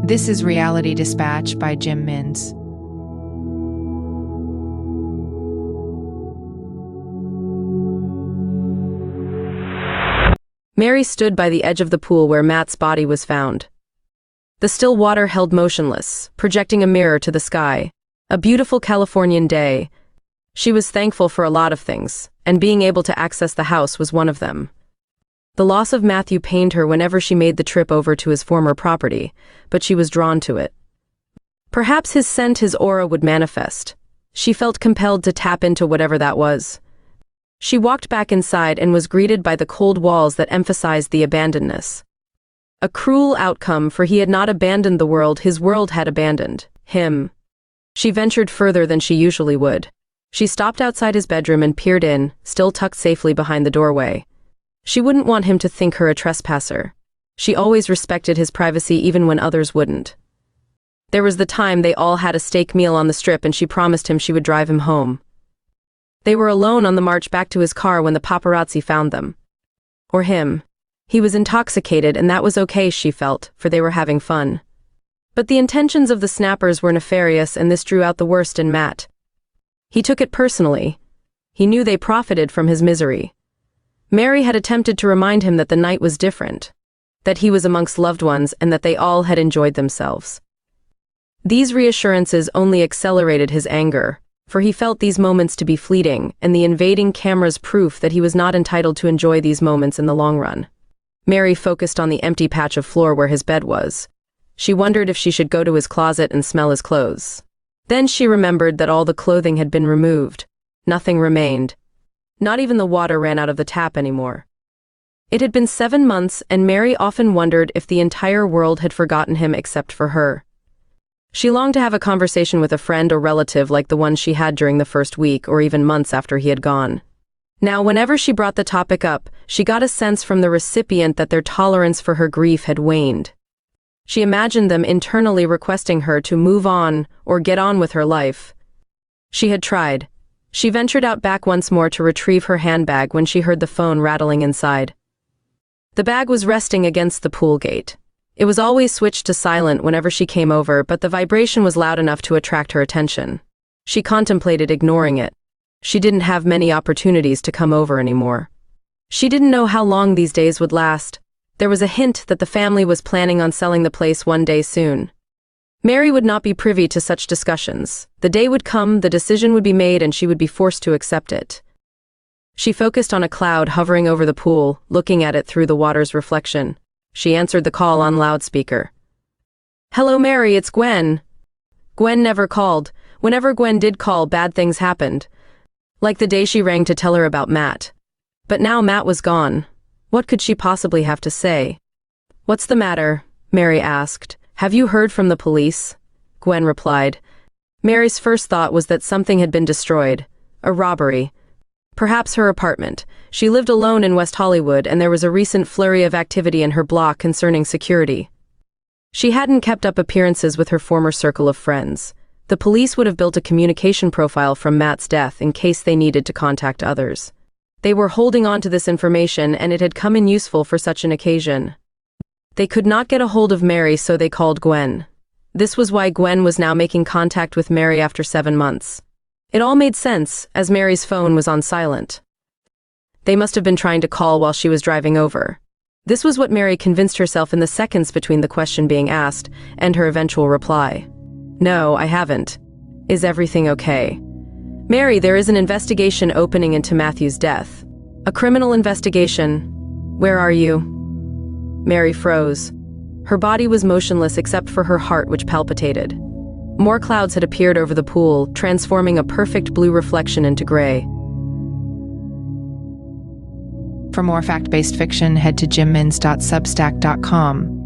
This is Reality Dispatch by Jim Mins. Mary stood by the edge of the pool where Matt's body was found. The still water held motionless, projecting a mirror to the sky. A beautiful Californian day. She was thankful for a lot of things, and being able to access the house was one of them. The loss of Matthew pained her whenever she made the trip over to his former property, but she was drawn to it. Perhaps his scent, his aura would manifest. She felt compelled to tap into whatever that was. She walked back inside and was greeted by the cold walls that emphasized the abandonedness. A cruel outcome, for he had not abandoned the world, his world had abandoned him. She ventured further than she usually would. She stopped outside his bedroom and peered in, still tucked safely behind the doorway. She wouldn't want him to think her a trespasser. She always respected his privacy even when others wouldn't. There was the time they all had a steak meal on the strip and she promised him she would drive him home. They were alone on the march back to his car when the paparazzi found them. Or him. He was intoxicated and that was okay, she felt, for they were having fun. But the intentions of the snappers were nefarious and this drew out the worst in Matt. He took it personally. He knew they profited from his misery. Mary had attempted to remind him that the night was different, that he was amongst loved ones and that they all had enjoyed themselves. These reassurances only accelerated his anger, for he felt these moments to be fleeting and the invading camera's proof that he was not entitled to enjoy these moments in the long run. Mary focused on the empty patch of floor where his bed was. She wondered if she should go to his closet and smell his clothes. Then she remembered that all the clothing had been removed. Nothing remained. Not even the water ran out of the tap anymore. It had been 7 months, and Mary often wondered if the entire world had forgotten him except for her. She longed to have a conversation with a friend or relative like the one she had during the first week or even months after he had gone. Now, whenever she brought the topic up, she got a sense from the recipient that their tolerance for her grief had waned. She imagined them internally requesting her to move on or get on with her life. She had tried. She ventured out back once more to retrieve her handbag when she heard the phone rattling inside. The bag was resting against the pool gate. It was always switched to silent whenever she came over, but the vibration was loud enough to attract her attention. She contemplated ignoring it. She didn't have many opportunities to come over anymore. She didn't know how long these days would last. There was a hint that the family was planning on selling the place one day soon. Mary would not be privy to such discussions. The day would come, the decision would be made, and she would be forced to accept it. She focused on a cloud hovering over the pool, looking at it through the water's reflection. She answered the call on loudspeaker. "Hello, Mary, it's Gwen." Gwen never called. Whenever Gwen did call, bad things happened. Like the day she rang to tell her about Matt. But now Matt was gone. What could she possibly have to say? "What's the matter?" Mary asked. "Have you heard from the police?" Gwen replied. Mary's first thought was that something had been destroyed. A robbery. Perhaps her apartment. She lived alone in West Hollywood, and there was a recent flurry of activity in her block concerning security. She hadn't kept up appearances with her former circle of friends. The police would have built a communication profile from Matt's death in case they needed to contact others. They were holding on to this information, and it had come in useful for such an occasion. They could not get a hold of Mary, so they called Gwen. This was why Gwen was now making contact with Mary after 7 months. It all made sense, as Mary's phone was on silent. They must have been trying to call while she was driving over. This was what Mary convinced herself in the seconds between the question being asked and her eventual reply. "No, I haven't. Is everything okay?" "Mary, there is an investigation opening into Matthew's death. A criminal investigation. Where are you?" Mary froze. Her body was motionless except for her heart, which palpitated. More clouds had appeared over the pool, transforming a perfect blue reflection into gray. For more fact-based fiction, head to jimmins.substack.com.